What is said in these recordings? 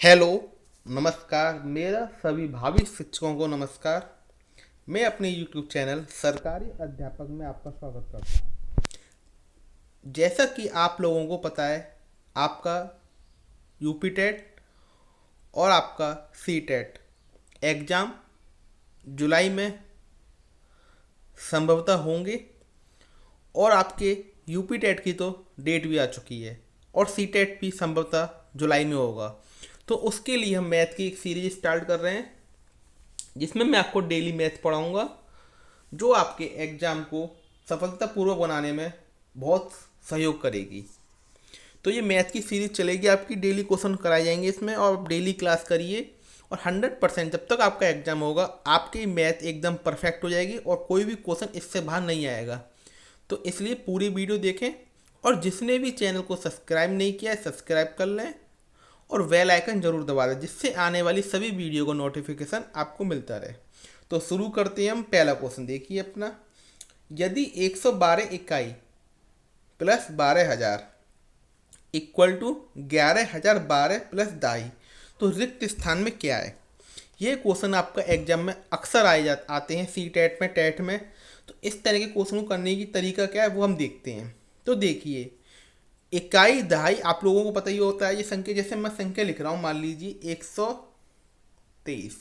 Hello, नमस्कार। मेरा सभी भावी शिक्षकों को नमस्कार। मैं अपने यूट्यूब चैनल सरकारी अध्यापक में आपका स्वागत करता हूँ। जैसा कि आप लोगों को पता है, आपका यूपी टेट और आपका सी टेट एग्ज़ाम जुलाई में संभवतः होंगे और आपके यूपी टेट की तो डेट भी आ चुकी है और सी टेट भी संभवतः जुलाई में होगा। तो उसके लिए हम मैथ की एक सीरीज स्टार्ट कर रहे हैं जिसमें मैं आपको डेली मैथ पढ़ाऊंगा, जो आपके एग्ज़ाम को सफलतापूर्वक बनाने में बहुत सहयोग करेगी। तो ये मैथ की सीरीज चलेगी, आपकी डेली क्वेश्चन कराए जाएंगे इसमें और आप डेली क्लास करिए और 100% जब तक आपका एग्ज़ाम होगा आपकी मैथ एकदम परफेक्ट हो जाएगी और कोई भी क्वेश्चन इससे बाहर नहीं आएगा। तो इसलिए पूरी वीडियो देखें और जिसने भी चैनल को सब्सक्राइब नहीं किया है सब्सक्राइब कर लें और बेल आइकन जरूर दबा दें, जिससे आने वाली सभी वीडियो का नोटिफिकेशन आपको मिलता रहे। तो शुरू करते हैं हम। पहला क्वेश्चन देखिए अपना। यदि 112 इकाई प्लस 12,000 इक्वल टू 11,012 प्लस 2.5, तो रिक्त स्थान में क्या है? ये क्वेश्चन आपका एग्जाम में अक्सर आते हैं, सी टेट में, टेट में। तो इस तरह के क्वेश्चन को करने की तरीका क्या है वो हम देखते हैं। तो देखिए, इकाई दहाई आप लोगों को पता ही होता है। ये संख्या, जैसे मैं संख्या लिख रहा हूँ, मान लीजिए 123,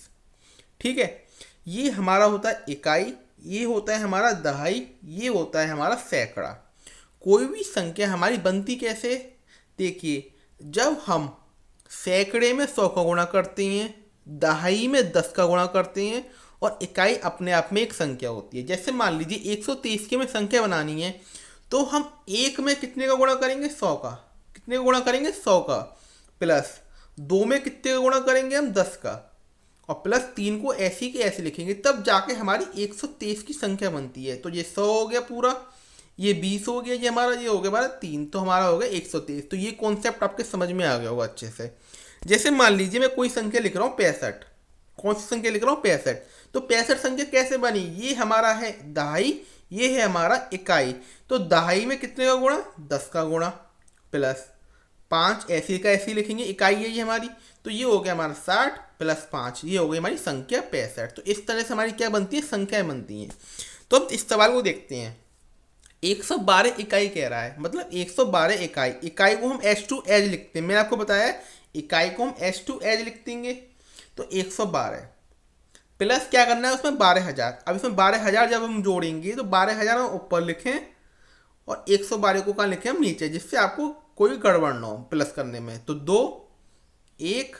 ठीक है। ये हमारा होता है इकाई, ये होता है हमारा दहाई, ये होता है हमारा सैकड़ा। कोई भी संख्या हमारी बनती कैसे? देखिए, जब हम सैकड़े में 100 का गुणा करते हैं, दहाई में 10 का गुणा करते हैं और इकाई अपने आप में एक संख्या होती है। जैसे मान लीजिए 123 की हमें संख्या बनानी है, तो हम एक में कितने का गुणा करेंगे? 100 का। कितने का गुणा करेंगे? 100 का। प्लस दो में कितने का गुणा करेंगे हम? 10 का। और प्लस 3 को ऐसी के ऐसे लिखेंगे, तब जाके हमारी 123 की संख्या बनती है। तो ये 100 हो गया पूरा, ये 20 हो गया, ये हमारा ये हो गया हमारा 3, तो हमारा हो गया 123। तो ये कॉन्सेप्ट आपके समझ में आ गया होगा अच्छे से। जैसे मान लीजिए मैं कोई संख्या लिख रहा हूँ 65। कौन सी संख्या लिख रहा हूँ? 65। तो 65 संख्या कैसे बनी? ये हमारा है दहाई, ये है हमारा इकाई। तो दहाई में कितने का गुणा? 10 का गुणा। प्लस 5 ऐसी का ऐसी लिखेंगे, इकाई है ये हमारी। तो ये हो गया हमारा 60 प्लस 5, ये हो गई हमारी संख्या 65। तो इस तरह से हमारी क्या बनती है? संख्याएं बनती हैं। तो अब इस सवाल को देखते हैं। 112 इकाई कह रहा है, मतलब 112 इकाई। इकाई को हम एच टू एज लिखते हैं, मैंने आपको बताया इकाई को हम एच टू एज लिख देंगे। तो 112 प्लस क्या करना है उसमें? 12,000। अब इसमें 12,000 जब हम जोड़ेंगे तो 12,000 हम ऊपर लिखें और 112 को कहाँ लिखें हम? नीचे, जिससे आपको कोई गड़बड़ ना हो प्लस करने में। तो 2 1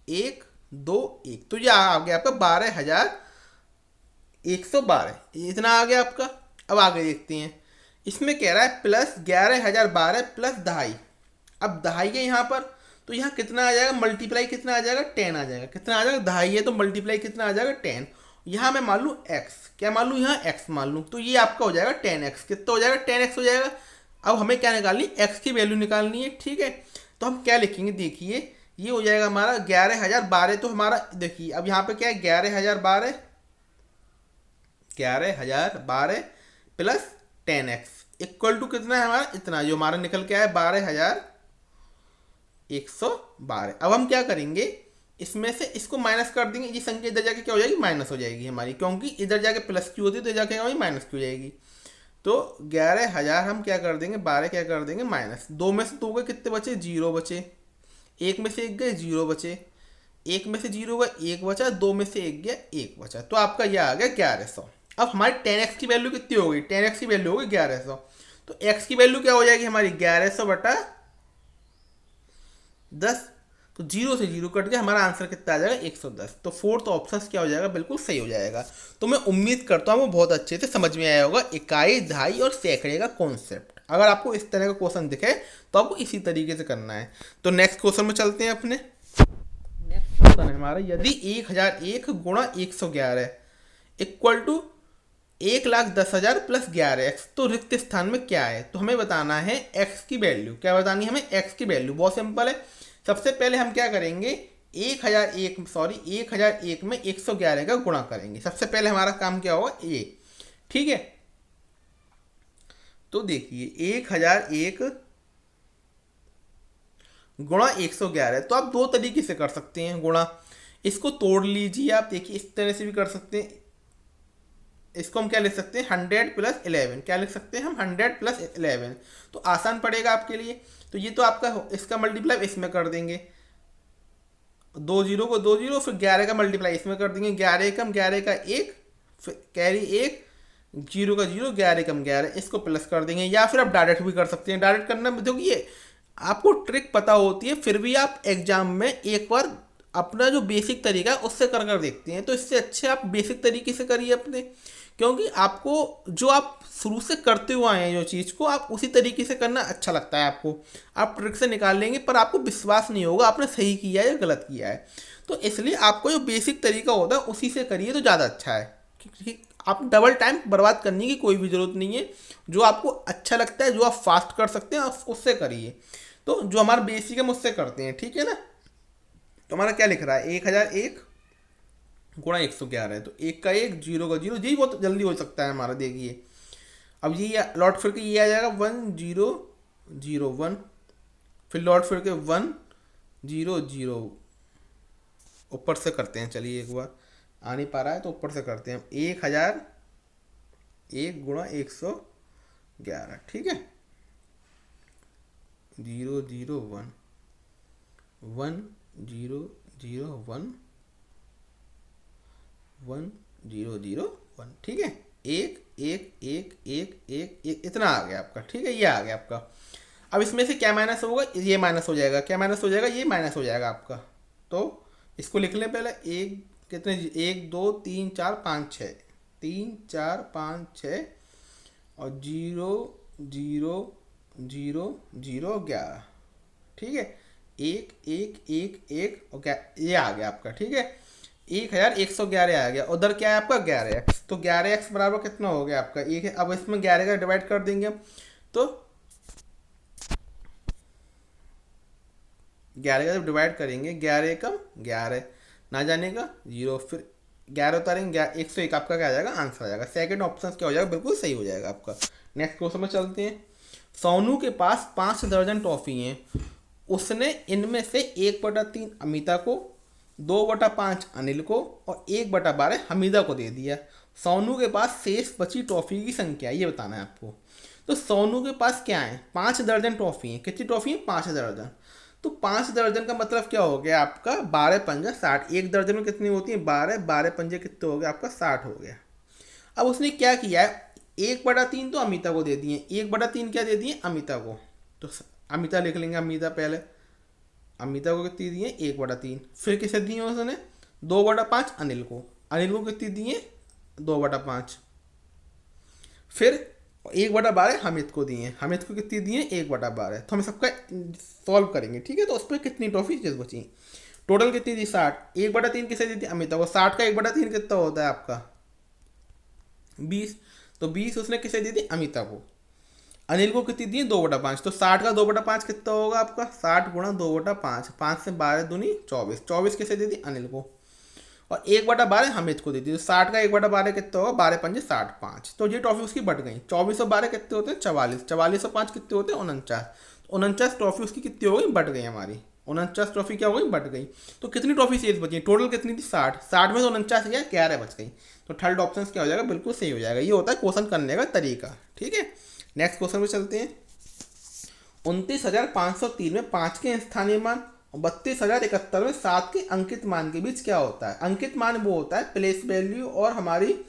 1 2 1, तो ये आ गया आपका 12,112, इतना आ गया आपका। अब आगे देखते हैं। इसमें कह रहा है प्लस 11,012 प्लस दहाई। अब दहाई है यहाँ पर, तो यहाँ कितना आ जाएगा? मल्टीप्लाई कितना आ जाएगा? 10 आ जाएगा। कितना आ जाएगा? दहाई है तो मल्टीप्लाई कितना आ जाएगा? 10। यहाँ मैं मान लूँ x, क्या मान लूँ? यहाँ x मान लूँ, तो ये आपका हो जाएगा 10x। कितना हो जाएगा? 10x हो जाएगा। अब हमें क्या निकालनी? x की वैल्यू निकालनी है, ठीक है। तो हम क्या लिखेंगे? देखिए, ये हो जाएगा हमारा 11,012। तो हमारा देखिए, अब यहाँ पे क्या है? 11,012 प्लस 10x इक्वल टू कितना है हमारा? इतना, जो हमारा निकल के आया 12,112। अब हम क्या करेंगे? इसमें से इसको माइनस कर देंगे। ये संख्या इधर जाके क्या हो जाएगी? माइनस हो जाएगी हमारी, क्योंकि इधर जाके प्लस की होती है तो इधर जाके हमारी माइनस की हो जाएगी। तो 11,000 हम क्या कर देंगे? 12 क्या कर देंगे? माइनस। दो में से दो गए, कितने बचे? 0 बचे। एक में से एक गए, 0 बचे। एक में से 0 गया, 1 बचा। दो में से एक गया, 1 बचा। तो आपका यह आ गया 1100। अब हमारी 10x की वैल्यू कितनी हो गई? 10x की वैल्यू हो गई 1100। तो x की वैल्यू क्या हो जाएगी हमारी? 1100 बटा 10। तो 0 से 0 कट गया, हमारा आंसर कितना आ जाएगा? 110। तो फोर्थ ऑप्शन क्या हो जाएगा? बिल्कुल सही हो जाएगा। तो मैं उम्मीद करता हूँ वो बहुत अच्छे से समझ में आया होगा इकाई, दहाई और सैकड़े का कॉन्सेप्ट। अगर आपको इस तरह का क्वेश्चन दिखे तो आपको इसी तरीके से करना है। तो नेक्स्ट क्वेश्चन में चलते हैं अपने। नेक्स्ट क्वेश्चन है हमारा, यदि 1001 गुणा 111 इक्वल टू 1,10,000 प्लस 11x, तो रिक्त स्थान में क्या है? तो हमें बताना है x की वैल्यू। क्या बतानी है हमें? x की वैल्यू। बहुत सिंपल है। सबसे पहले हम क्या करेंगे? 1,001 में 111 का गुणा करेंगे। सबसे पहले हमारा काम क्या होगा? ये, ठीक है। तो देखिए, 1,001 गुणा 111। तो आप दो तरीके से कर सकते हैं गुणा, इसको तोड़ लीजिए आप, देखिए इस तरह से भी कर सकते हैं। इसको हम क्या लिख सकते हैं, 100+11, क्या लिख सकते हैं हम, 100+11। तो आसान पड़ेगा आपके लिए। तो ये तो आपका इसका मल्टीप्लाई इसमें कर देंगे, 2 जीरो को 2 जीरो, फिर 11 का मल्टीप्लाई इसमें कर देंगे, 11 एकम 11 का 1, फिर कैरी 1, जीरो का 0, 11 एकम 11, इसको प्लस कर देंगे। या फिर आप डायरेक्ट भी कर सकते हैं। डायरेक्ट करना में देखो ये आपको ट्रिक पता होती है, फिर भी आप एग्जाम में एक बार अपना जो बेसिक तरीका है उससे कर कर देखते हैं। तो इससे अच्छे आप बेसिक तरीके से करिए अपने, क्योंकि आपको जो आप शुरू से करते हुए आए हैं जो चीज़ को, आप उसी तरीके से करना अच्छा लगता है आपको। आप ट्रिक से निकाल लेंगे पर आपको विश्वास नहीं होगा आपने सही किया है या गलत किया है। तो इसलिए आपको जो बेसिक तरीका होता है उसी से करिए तो ज़्यादा अच्छा है, क्योंकि आप डबल टाइम बर्बाद करने की कोई भी ज़रूरत नहीं है। जो आपको अच्छा लगता है, जो आप फास्ट कर सकते हैं, आप उससे करिए। तो जो हमारा बेसिक है हम उससे करते हैं, ठीक है ना। तो हमारा क्या लिख रहा है, 1001 गुणा 111 है। तो 1 का 1, 0 का 0, यही बहुत जल्दी हो सकता है हमारा। देखिए अब ये लौट फिर के ये आ जाएगा 1001, फिर लौट फिर के 100। ऊपर से करते हैं, चलिए एक बार, आ नहीं पा रहा है तो ऊपर से करते हैं। 1001 गुणा 111, ठीक है, 001, 1001, 1001, ठीक है। एक एक एक एक एक एक इतना आ गया आपका, ठीक है, ये आ गया आपका। अब इसमें से क्या माइनस होगा, ये माइनस हो जाएगा, क्या माइनस हो जाएगा, ये माइनस हो जाएगा आपका। तो इसको लिख लें पहले, एक कितने, 1 2 3 4 5 6, 3 4 5 6 और 0 0 0 0 11, ठीक है। 1 1 1 1 और क्या, ये आ गया आपका, ठीक है। 1111 आ गया, उधर क्या है आपका 11x। तो 11x बराबर कितना हो गया आपका, 1 है। अब इसमें 11 का डिवाइड कर देंगे हम, तो 11 का जब डिवाइड करेंगे, 11 एकम 11, ना जाने का 0, फिर 11 उतारेंगे, 101 आपका क्या आ जाएगा, आंसर आ जाएगा। सेकंड ऑप्शन क्या हो जाएगा, बिल्कुल सही हो जाएगा आपका। नेक्स्ट क्वेश्चन में चलते हैं। सोनू के पास 5 दर्जन टॉफी हैं, उसने इनमें से 1/3 अमिता को, 2/5 अनिल को और 1/12 हमीदा को दे दिया। सोनू के पास शेष बची टॉफी की संख्या ये बताना है आपको। तो सोनू के पास क्या है, 5 दर्जन टॉफी है। कितनी टॉफी है, 5 दर्जन। तो 5 दर्जन का मतलब क्या हो गया आपका, 12 पंजा 60। एक दर्जन में कितनी होती है, 12, 12 पंजे कितने हो गए आपका, 60 हो गया। अब उसने क्या किया है, 1/3 तो अमिता को दे दिए, 1/3 क्या दे दिए, अमिता को। तो अमिता लिख लेंगे, अमिता पहले, अमिता को कितनी दिए, 1/3। फिर किसे दिए उसने, 2/5 अनिल को, अनिल को कितनी दिए, 2/5। फिर 1/12 हामिद को दिए, हामिद को कितनी दिए, 1/12। तो हम सबका सॉल्व करेंगे, ठीक है। तो उस पर कितनी टॉफी बची, टोटल कितनी दी, 60। 1/3 किसे दी थी, अमिता को। 60 का 1/3 कितना होता है आपका, 20। तो 20 उसने किसे दी थी, अमिता को। अनिल को कितनी दी, 2/5। तो 60 का 2/5 कितना होगा आपका, 60 गुणा 2/5, 5 से 12 दूनी 24, 24 किसे दे दी, अनिल को। और 1/12 हामिद को दी थी। तो 60 का 1/12 कितना होगा, 12 पंजे 60, 5। तो ये ट्रॉफी उसकी बढ़ गई। 24 और 12 कितने होते हैं, 44, 44 और 5 कितने होते हैं, 49। 49 ट्रॉफी उसकी कितनी हो गई, बढ़ गई हमारी। 49 ट्रॉफी क्या हो गई, बढ़ गई। तो कितनी ट्रॉफी शेष बची, टोटल कितनी थी, 60। 60 में से 49 गया, 11 बच गई। तो थर्ड ऑप्शन क्या हो जाएगा, बिल्कुल सही हो जाएगा। ये होता है क्वेश्चन करने का तरीका, ठीक है। नेक्स्ट क्वेश्चन में चलते हैं। 29,503 में 5 के स्थानीय मान और 32,071 में 7 के अंकित मान के बीच क्या होता है। अंकित मान वो होता है प्लेस वैल्यू और हमारी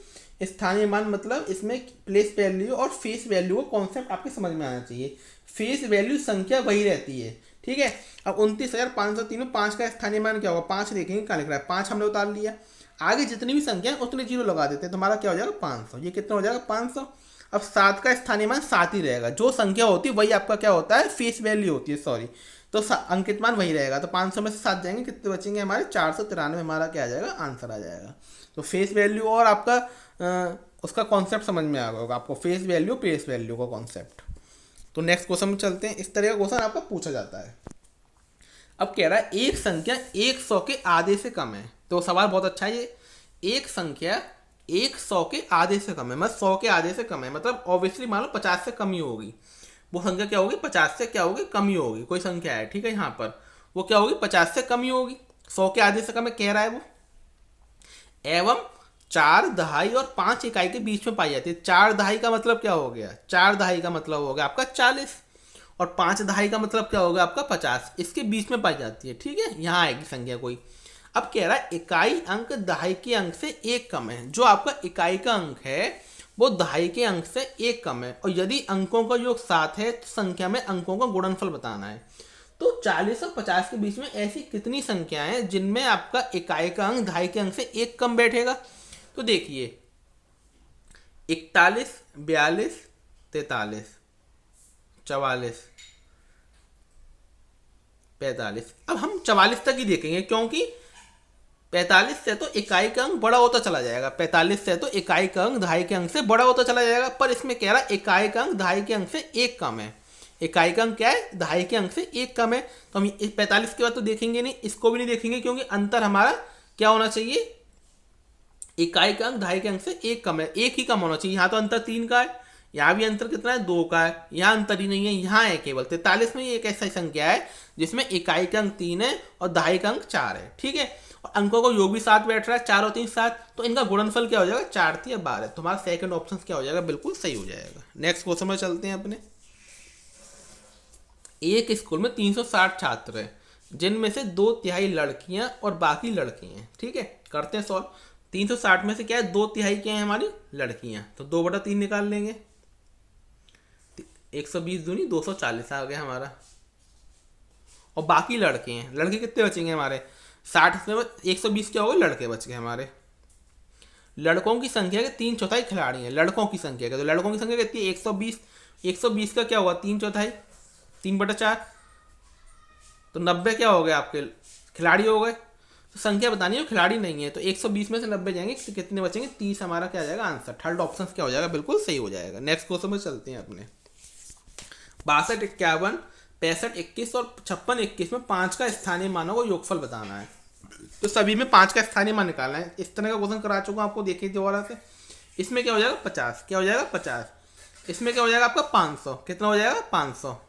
स्थानीय मान, मतलब इसमें प्लेस वैल्यू और फेस वैल्यू का कॉन्सेप्ट आपके समझ में आना चाहिए। फेस वैल्यू संख्या वही रहती है, ठीक है। अब 29,503 में 5 का स्थानीय मान क्या होगा, 5 देखेंगे क्या लिख रहा है, 5 हमने उतार लिया। आगे जितनी भी संख्या है उतने जीरो लगा देते हैं, तो हमारा क्या हो जाएगा, 500। ये कितना हो जाएगा, 500। अब 7 का स्थानीय मान 7 ही रहेगा। जो संख्या होती है वही आपका क्या होता है, फेस वैल्यू होती है, सॉरी। तो अंकित मान वही रहेगा। तो 500 में से 7 जाएंगे, कितने बचेंगे हमारे, 493। हमारा क्या आ जाएगा, आंसर आ जाएगा। तो फेस वैल्यू और आपका उसका कॉन्सेप्ट समझ में आ गया होगा आपको, फेस वैल्यू फेस वैल्यू का कॉन्सेप्ट। तो नेक्स्ट क्वेश्चन में चलते हैं। इस तरह का क्वेश्चन आपका पूछा जाता है। अब कह रहा है एक संख्या 100 के आधे से कम है। तो सवाल बहुत अच्छा है ये। एक संख्या 100 के आधे से कम है, मतलब 100 के आधे से कम है, मतलब ऑब्वियसली मान लो 50 से कम ही होगी। वो संख्या क्या होगी, 50 से क्या होगी, कम ही होगी। कोई संख्या है, ठीक है, यहाँ पर वो क्या होगी, 50 से कम ही होगी। 100 के आधे से कम है कह रहा है वो। एवं 4 दहाई और 5 इकाई के बीच में पाई जाती है। 4 दहाई का मतलब क्या हो गया, 4 दहाई का मतलब हो गया आपका 40, और 5 दहाई का मतलब क्या होगा आपका 50, इसके बीच में पाई जाती है, ठीक है। यहाँ आएगी संख्या कोई। अब कह रहा है इकाई अंक दहाई के अंक से एक कम है। जो आपका इकाई का अंक है वो दहाई के अंक से एक कम है, और यदि अंकों का योग 7 है तो संख्या में अंकों का गुणनफल बताना है। तो 40 और 50 के बीच में ऐसी कितनी संख्याएं हैं जिनमें आपका इकाई का अंक दहाई के अंक से एक कम बैठेगा। तो देखिए 41, 42, 43, 44, 45। अब हम 44 तक ही देखेंगे, क्योंकि 45 से तो इकाई का अंक बड़ा होता चला जाएगा। 45 से तो इकाई का अंक दहाई के अंक से बड़ा होता चला जाएगा, पर इसमें कह रहा है इकाई का अंक दहाई के अंक से एक कम है। इकाई का अंक क्या है, दहाई के अंक से एक कम है। तो हम 45 के बाद तो देखेंगे नहीं, इसको भी नहीं देखेंगे, क्योंकि अंतर हमारा क्या होना चाहिए, इकाई का अंक दहाई के अंक से एक कम है, एक ही कम होना चाहिए। यहाँ तो अंतर 3 का है, यहाँ भी अंतर कितना है, 2 का है। यहाँ अंतर ही नहीं है, यहाँ है केवल 43 में एक ऐसा संख्या है जिसमें इकाई का अंक 3 है और दहाई का अंक 4 है, ठीक है। और अंकों को योग भी 7 बैठ रहा है, 4 और 3 7, तो इनका गुणनफल क्या हो जाएगा, 4 3 12। तुम्हारा सेकंड ऑप्शन क्या हो जाएगा, बिल्कुल सही हो जाएगा। नेक्स्ट क्वेश्चन में चलते हैं अपने। एक स्कूल में 360 छात्र हैं, जिनमें से 2/3 लड़कियां और बाकी लड़के हैं, ठीक है। करते हैं सॉल्व। 360 में से क्या है, 2/3 क्या है हमारी लड़कियां, तो 2/3 निकाल लेंगे। 120 दूनी 240 आ गया हमारा। और बाकी लड़के हैं, लड़के कितने बचेंगे हमारे, 60 में 120 क्या होगा, लड़के बच गए हमारे। लड़कों की संख्या के 3/4 खिलाड़ी हैं, लड़कों की संख्या के, तो लड़कों की संख्या कितनी है, 120। 120 का क्या होगा, 3/4, 3/4, तो 90 क्या हो गए आपके खिलाड़ी हो गए। तो संख्या बतानी है, खिलाड़ी नहीं है, तो 120 में से 90 जाएंगे तो कितने बचेंगे, 30 हमारा क्या आ जाएगा आंसर। थर्ड ऑप्शन क्या हो जाएगा, बिल्कुल सही हो जाएगा। नेक्स्ट क्वेश्चन में चलते हैं अपने। 62, 51, 65, 21 और 56, 21 में 5 का स्थानीय मानों को योगफल बताना है। तो सभी में 5 का स्थानीय मान निकालना है। इस तरह का क्वेश्चन करा चुका हूं आपको, देखिए दोबारा से। इसमें क्या हो जाएगा 50, क्या हो जाएगा 50। इसमें क्या हो जाएगा आपका 500, कितना हो जाएगा 500।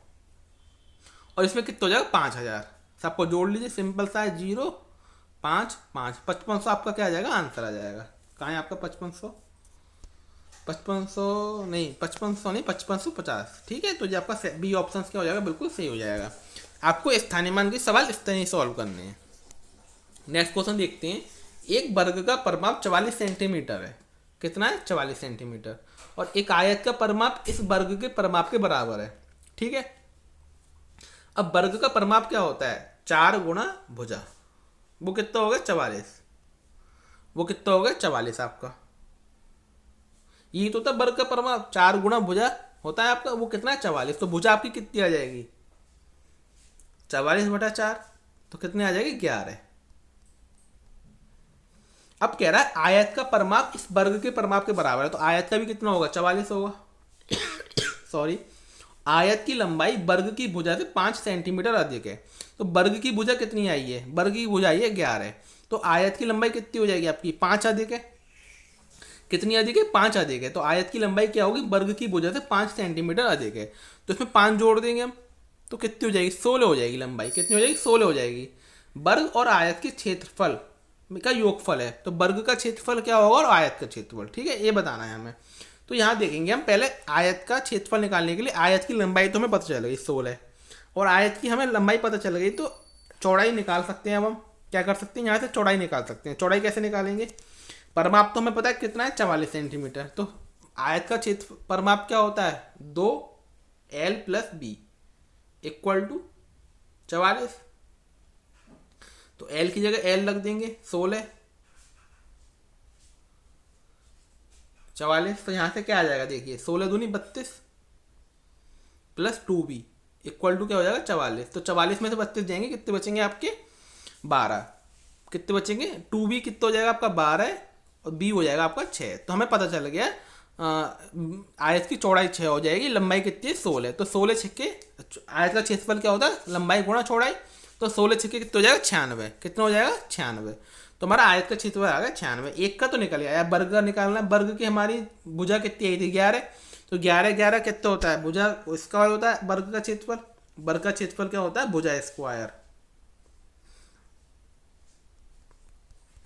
और इसमें कितना हो जाएगा 5000। सबको जोड़ लीजिए, सिंपल सा है, 0 5 5, 5500 आपका क्या आ जाएगा, आंसर आ जाएगा। कहाँ है आपका 5500, 5500 नहीं, 5500 नहीं, 5550, ठीक है। तो ये आपका बी ऑप्शन क्या हो जाएगा, बिल्कुल सही हो जाएगा। आपको स्थानीय मान के सवाल इस तरह ही सॉल्व करने हैं। नेक्स्ट क्वेश्चन देखते हैं। एक वर्ग का परिमाप 44 सेंटीमीटर है, कितना है 44 सेंटीमीटर, और एक आयत का परिमाप इस वर्ग के परिमाप के बराबर है, ठीक है। अब वर्ग का परिमाप क्या होता है, 4 गुणा भुजा, वो कितना हो गया 44, वो कितना हो गया 44 आपका। ये तो होता है वर्ग का परिमाप, 4 गुणा भुजा होता है आपका, वो कितना है 44। तो भुजा आपकी कितनी आ जाएगी, 44/4, तो कितने आ जाएगी 11। अब कह रहा है आयत का परिमाप इस वर्ग के परिमाप के बराबर है, तो आयत का भी कितना होगा 44 होगा सॉरी। आयत की लंबाई वर्ग की भुजा से 5 सेंटीमीटर अधिक है, तो वर्ग की भुजा कितनी आई है, वर्ग की भुजा आई है 11, तो आयत की लंबाई कितनी हो जाएगी आपकी, 5 अधिक है। कितनी अधिक है, 5 अधिक है, तो आयत की लंबाई क्या होगी, वर्ग की भुजा से 5 सेंटीमीटर अधिक है। तो इसमें 5 जोड़ देंगे हम, तो कितनी हो जाएगी, 16 हो जाएगी लंबाई, कितनी हो जाएगी 16 हो जाएगी। वर्ग और आयत के क्षेत्रफल का योगफल है, तो वर्ग का क्षेत्रफल क्या होगा और आयत का क्षेत्रफल, ठीक है, ये बताना है हमें। तो यहाँ देखेंगे हम पहले आयत का क्षेत्रफल निकालने के लिए। आयत की लंबाई तो हमें पता चल गई 16, और आयत की हमें लंबाई पता चल गई, तो चौड़ाई निकाल सकते हैं। अब हम क्या कर सकते हैं, यहाँ से चौड़ाई निकाल सकते हैं। चौड़ाई कैसे निकालेंगे, परिमाप तो हमें पता है कितना है 44 सेंटीमीटर, तो आयत का क्षेत्र परिमाप क्या होता है 2L + B = 44, तो L की जगह L रख देंगे 16, 44, तो यहाँ से क्या आ जाएगा देखिए, 16 दूनी 32 + 2B = क्या हो जाएगा 44। तो 44 में से 32 जाएंगे, कितने बचेंगे आपके 12, कितने बचेंगे 2B कितना हो जाएगा आपका 12 और B हो जाएगा आपका 6। तो हमें पता चल गया आयत की चौड़ाई 6 हो जाएगी, लंबाई कितनी है 16, तो 16 छक्के, आयत का क्षेत्रफल क्या होता है लंबाई गुणा चौड़ाई, तो 16 छक्के कितना हो जाएगा 96, कितना हो जाएगा 96। तो हमारा आयत का क्षेत्रफल आ गया 96। एक का तो निकल गया, वर्ग का निकालना, वर्ग की हमारी भुजा कितनी आई थी 11, तो 11 कितना होता है, भुजा इसका होता है वर्ग का क्षेत्रफल, वर्ग का क्षेत्रफल क्या होता है, भुजा स्क्वायर।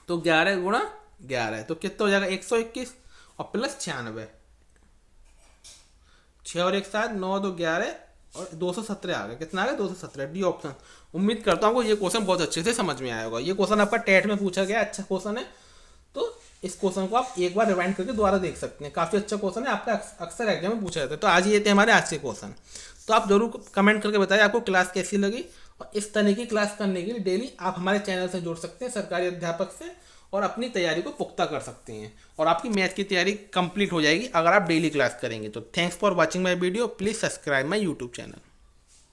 तो 11 गुणा 11 तो कितना हो जाएगा 121 और प्लस 96, 6 और 1 7, 9 2 11 और 217 आ गया। कितना आ गया 217, डी ऑप्शन। उम्मीद करता हूँ आपको ये क्वेश्चन बहुत अच्छे से समझ में आया होगा। ये क्वेश्चन आपका टेट में पूछा गया, अच्छा क्वेश्चन है। तो इस क्वेश्चन को आप एक बार रिवाइंड करके दोबारा देख सकते हैं, काफ़ी अच्छा क्वेश्चन है, आपका अक्सर एग्जाम में पूछा जाता है। तो आज ये थे हमारे आज के क्वेश्चन। तो आप जरूर कमेंट करके बताइए आपको क्लास कैसी लगी, और इस तरह की क्लास करने के लिए डेली आप हमारे चैनल से जुड़ सकते हैं सरकारी अध्यापक से, और अपनी तैयारी को पुख्ता कर सकते हैं, और आपकी मैथ की तैयारी कंप्लीट हो जाएगी अगर आप डेली क्लास करेंगे। तो thanks for watching my video, please subscribe my YouTube channel.